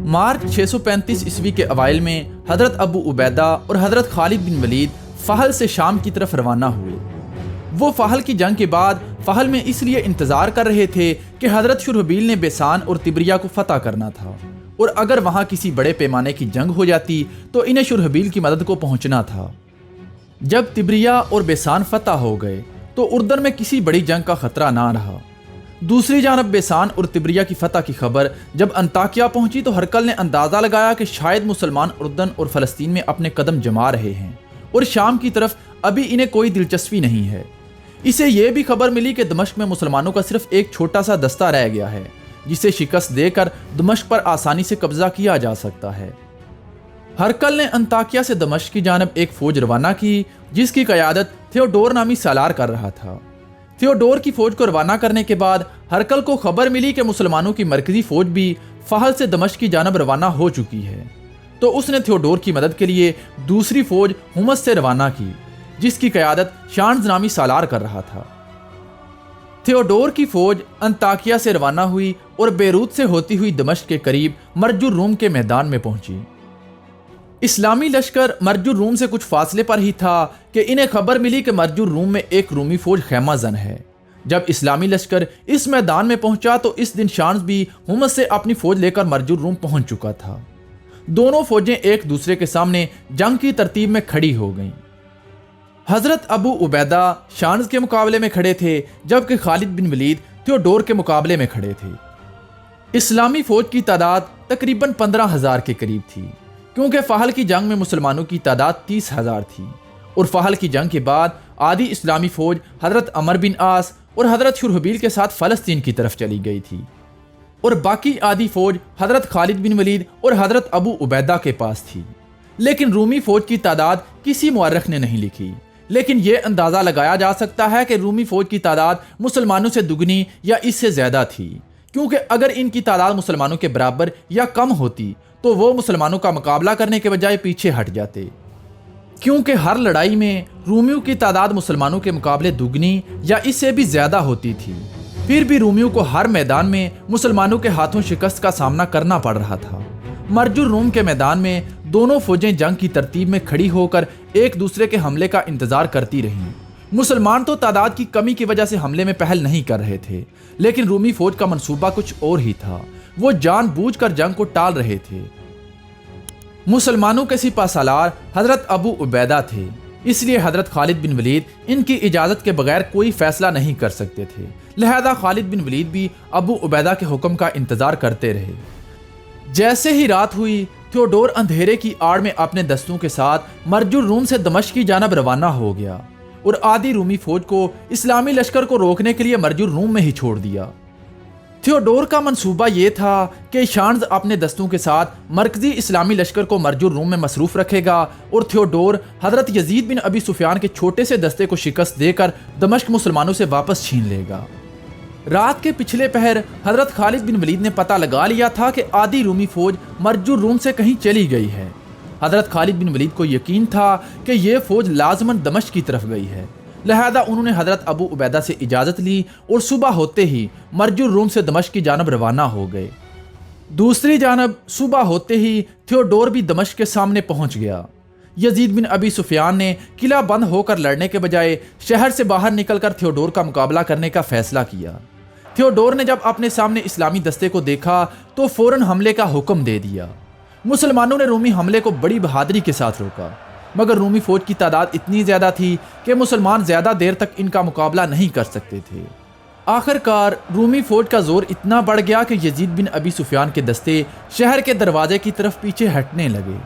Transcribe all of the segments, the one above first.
مارچ 635 عیسوی کے اوائل میں حضرت ابو عبیدہ اور حضرت خالد بن ولید فحل سے شام کی طرف روانہ ہوئے۔ وہ فحل کی جنگ کے بعد فحل میں اس لیے انتظار کر رہے تھے کہ حضرت شرحبیل نے بیسان اور تبریہ کو فتح کرنا تھا، اور اگر وہاں کسی بڑے پیمانے کی جنگ ہو جاتی تو انہیں شرحبیل کی مدد کو پہنچنا تھا۔ جب تبریہ اور بیسان فتح ہو گئے تو اردن میں کسی بڑی جنگ کا خطرہ نہ رہا۔ دوسری جانب بیسان اور تبریہ کی فتح کی خبر جب انطاکیہ پہنچی تو ہرقل نے اندازہ لگایا کہ شاید مسلمان اردن اور فلسطین میں اپنے قدم جما رہے ہیں اور شام کی طرف ابھی انہیں کوئی دلچسپی نہیں ہے۔ اسے یہ بھی خبر ملی کہ دمشق میں مسلمانوں کا صرف ایک چھوٹا سا دستہ رہ گیا ہے جسے شکست دے کر دمشق پر آسانی سے قبضہ کیا جا سکتا ہے۔ ہرقل نے انطاکیہ سے دمشق کی جانب ایک فوج روانہ کی جس کی قیادت تھیوڈور نامی سالار کر رہا تھا۔ تھیوڈور کی فوج کو روانہ کرنے کے بعد ہرقل کو خبر ملی کہ مسلمانوں کی مرکزی فوج بھی فحل سے دمشق کی جانب روانہ ہو چکی ہے، تو اس نے تھیوڈور کی مدد کے لیے دوسری فوج حمص سے روانہ کی جس کی قیادت شانز نامی سالار کر رہا تھا۔ تھیوڈور کی فوج انطاکیہ سے روانہ ہوئی اور بیروت سے ہوتی ہوئی دمشق کے قریب مرج الروم کے میدان میں پہنچی۔ اسلامی لشکر مرج الروم سے کچھ فاصلے پر ہی تھا کہ انہیں خبر ملی کہ مرج الروم میں ایک رومی فوج خیمہ زن ہے۔ جب اسلامی لشکر اس میدان میں پہنچا تو اس دن شانز بھی حمص سے اپنی فوج لے کر مرج الروم پہنچ چکا تھا۔ دونوں فوجیں ایک دوسرے کے سامنے جنگ کی ترتیب میں کھڑی ہو گئیں۔ حضرت ابو عبیدہ شانز کے مقابلے میں کھڑے تھے جبکہ خالد بن ولید تھیوڈور کے مقابلے میں کھڑے تھے۔ اسلامی فوج کی تعداد تقریباً 15,000 کے قریب تھی کیونکہ فحل کی جنگ میں مسلمانوں کی تعداد 30,000 تھی، اور فحل کی جنگ کے بعد آدھی اسلامی فوج حضرت عمر بن عاص اور حضرت شرحبیل کے ساتھ فلسطین کی طرف چلی گئی تھی، اور باقی آدھی فوج حضرت خالد بن ولید اور حضرت ابو عبیدہ کے پاس تھی۔ لیکن رومی فوج کی تعداد کسی مورخ نے نہیں لکھی، لیکن یہ اندازہ لگایا جا سکتا ہے کہ رومی فوج کی تعداد مسلمانوں سے دگنی یا اس سے زیادہ تھی، کیونکہ اگر ان کی تعداد مسلمانوں کے برابر یا کم ہوتی تو وہ مسلمانوں کا مقابلہ کرنے کے بجائے پیچھے ہٹ جاتے، کیونکہ ہر لڑائی میں رومیوں کی تعداد مسلمانوں کے مقابلے دگنی یا اس سے بھی زیادہ ہوتی تھی۔ پھر بھی رومیوں کو ہر میدان میں مسلمانوں کے ہاتھوں شکست کا سامنا کرنا پڑ رہا تھا۔ مرج الروم کے میدان میں دونوں فوجیں جنگ کی ترتیب میں کھڑی ہو کر ایک دوسرے کے حملے کا انتظار کرتی رہیں۔ مسلمان تو تعداد کی کمی کی وجہ سے حملے میں پہل نہیں کر رہے تھے، لیکن رومی فوج کا منصوبہ کچھ اور ہی تھا۔ وہ جان بوجھ کر جنگ کو ٹال رہے تھے۔ مسلمانوں کے سپہ سالار حضرت ابو عبیدہ تھے، اس لیے حضرت خالد بن ولید ان کی اجازت کے بغیر کوئی فیصلہ نہیں کر سکتے تھے، لہذا خالد بن ولید بھی ابو عبیدہ کے حکم کا انتظار کرتے رہے۔ جیسے ہی رات ہوئی تھیوڈور اندھیرے کی آڑ میں اپنے دستوں کے ساتھ مرج الروم سے دمشق کی جانب روانہ ہو گیا اور آدھی رومی فوج کو اسلامی لشکر کو روکنے کے لیے مرج الروم میں ہی چھوڑ دیا۔ تھیوڈور کا منصوبہ یہ تھا کہ شانز اپنے دستوں کے ساتھ مرکزی اسلامی لشکر کو مرج الروم میں مصروف رکھے گا اور تھیوڈور حضرت یزید بن ابی سفیان کے چھوٹے سے دستے کو شکست دے کر دمشق مسلمانوں سے واپس چھین لے گا۔ رات کے پچھلے پہر حضرت خالد بن ولید نے پتہ لگا لیا تھا کہ آدھی رومی فوج مرج الروم سے کہیں چلی گئی ہے۔ حضرت خالد بن ولید کو یقین تھا کہ یہ فوج لازماً دمشق کی طرف گئی ہے، لہذا انہوں نے حضرت ابو عبیدہ سے اجازت لی اور صبح ہوتے ہی مرج الروم سے دمشق کی جانب روانہ ہو گئے۔ دوسری جانب صبح ہوتے ہی تھیوڈور بھی دمشق کے سامنے پہنچ گیا۔ یزید بن ابی سفیان نے قلعہ بند ہو کر لڑنے کے بجائے شہر سے باہر نکل کر تھیوڈور کا مقابلہ کرنے کا فیصلہ کیا۔ تھیوڈور نے جب اپنے سامنے اسلامی دستے کو دیکھا تو فوراً حملے کا حکم دے دیا۔ مسلمانوں نے رومی حملے کو بڑی بہادری کے ساتھ روکا، مگر رومی فوج کی تعداد اتنی زیادہ تھی کہ مسلمان زیادہ دیر تک ان کا مقابلہ نہیں کر سکتے تھے۔ آخر کار رومی فوج کا زور اتنا بڑھ گیا کہ یزید بن ابی سفیان کے دستے شہر کے دروازے کی طرف پیچھے ہٹنے لگے۔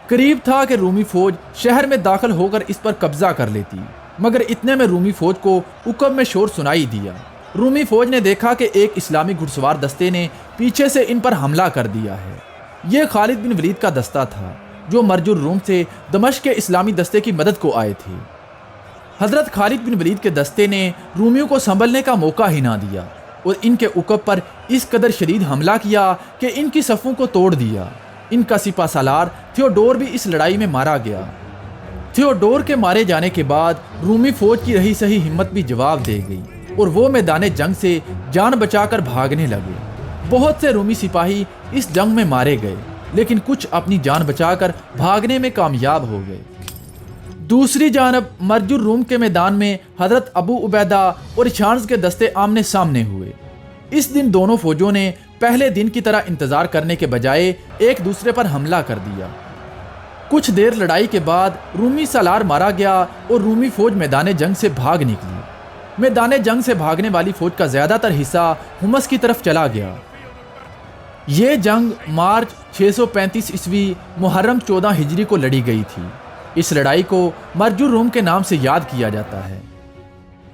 قریب تھا کہ رومی فوج شہر میں داخل ہو کر اس پر قبضہ کر لیتی، مگر اتنے میں رومی فوج کو عقب میں شور سنائی دیا۔ رومی فوج نے دیکھا کہ ایک اسلامی گھڑ سوار دستے نے پیچھے سے ان پر حملہ کر دیا ہے۔ یہ خالد بن ولید کا دستہ تھا جو مرج الروم سے دمشق کے اسلامی دستے کی مدد کو آئے تھے۔ حضرت خالد بن ولید کے دستے نے رومیوں کو سنبھلنے کا موقع ہی نہ دیا اور ان کے عقب پر اس قدر شدید حملہ کیا کہ ان کی صفوں کو توڑ دیا۔ ان کا سپہ سالار تھیوڈور بھی اس لڑائی میں مارا گیا۔ تھیوڈور کے مارے جانے کے بعد رومی فوج کی رہی سہی ہمت بھی جواب دے گئی اور وہ میدان جنگ سے جان بچا کر بھاگنے لگے۔ بہت سے رومی سپاہی اس جنگ میں مارے گئے، لیکن کچھ اپنی جان بچا کر بھاگنے میں کامیاب ہو گئے۔ دوسری جانب مرج الروم کے میدان میں حضرت ابو عبیدہ اور اشانس کے دستے آمنے سامنے ہوئے۔ اس دن دونوں فوجوں نے پہلے دن کی طرح انتظار کرنے کے بجائے ایک دوسرے پر حملہ کر دیا۔ کچھ دیر لڑائی کے بعد رومی سالار مارا گیا اور رومی فوج میدان جنگ سے بھاگ نکلی۔ میدان جنگ سے بھاگنے والی فوج کا زیادہ تر حصہ حمص کی طرف چلا گیا۔ یہ جنگ مارچ 635 عیسوی محرم 14 ہجری کو لڑی گئی تھی۔ اس لڑائی کو مرج الروم کے نام سے یاد کیا جاتا ہے۔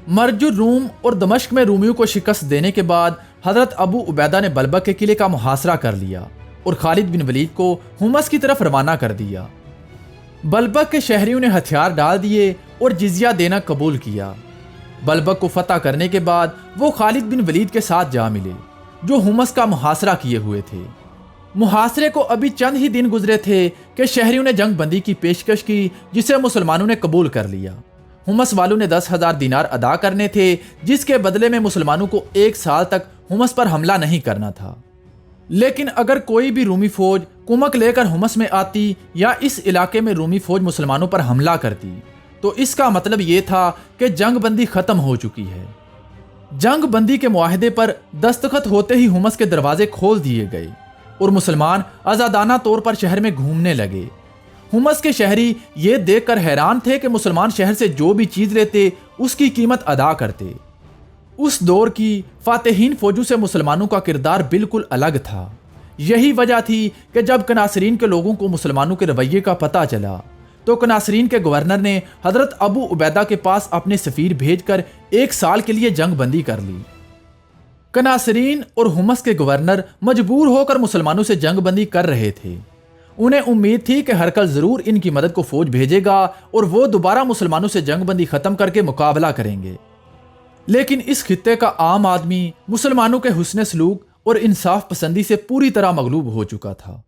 مرج الروم اور دمشق میں رومیوں کو شکست دینے کے بعد حضرت ابو عبیدہ نے بلبک کے قلعے کا محاصرہ کر لیا اور خالد بن ولید کو حمص کی طرف روانہ کر دیا۔ بلبک کے شہریوں نے ہتھیار ڈال دیے اور جزیہ دینا قبول کیا۔ بلبک کو فتح کرنے کے بعد وہ خالد بن ولید کے ساتھ جا ملے جو حمص کا محاصرہ کیے ہوئے تھے۔ محاصرے کو ابھی چند ہی دن گزرے تھے کہ شہریوں نے جنگ بندی کی پیشکش کی، جسے مسلمانوں نے قبول کر لیا۔ حمص والوں نے 10,000 دینار ادا کرنے تھے، جس کے بدلے میں مسلمانوں کو 1 سال تک حمص پر حملہ نہیں کرنا تھا۔ لیکن اگر کوئی بھی رومی فوج کمک لے کر حمص میں آتی یا اس علاقے میں رومی فوج مسلمانوں پر حملہ کرتی تو اس کا مطلب یہ تھا کہ جنگ بندی ختم ہو چکی ہے۔ جنگ بندی کے معاہدے پر دستخط ہوتے ہی حمص کے دروازے کھول دیے گئے اور مسلمان آزادانہ طور پر شہر میں گھومنے لگے۔ حمص کے شہری یہ دیکھ کر حیران تھے کہ مسلمان شہر سے جو بھی چیز لیتے اس کی قیمت ادا کرتے۔ اس دور کی فاتحین فوجوں سے مسلمانوں کا کردار بالکل الگ تھا۔ یہی وجہ تھی کہ جب کناصرین کے لوگوں کو مسلمانوں کے رویے کا پتہ چلا تو کناصرین کے گورنر نے حضرت ابو عبیدہ کے پاس اپنے سفیر بھیج کر 1 سال کے لیے جنگ بندی کر لی۔ کناصرین اور حمص کے گورنر مجبور ہو کر مسلمانوں سے جنگ بندی کر رہے تھے۔ انہیں امید تھی کہ ہرقل ضرور ان کی مدد کو فوج بھیجے گا اور وہ دوبارہ مسلمانوں سے جنگ بندی ختم کر کے مقابلہ کریں گے۔ لیکن اس خطے کا عام آدمی مسلمانوں کے حسن سلوک اور انصاف پسندی سے پوری طرح مغلوب ہو چکا تھا۔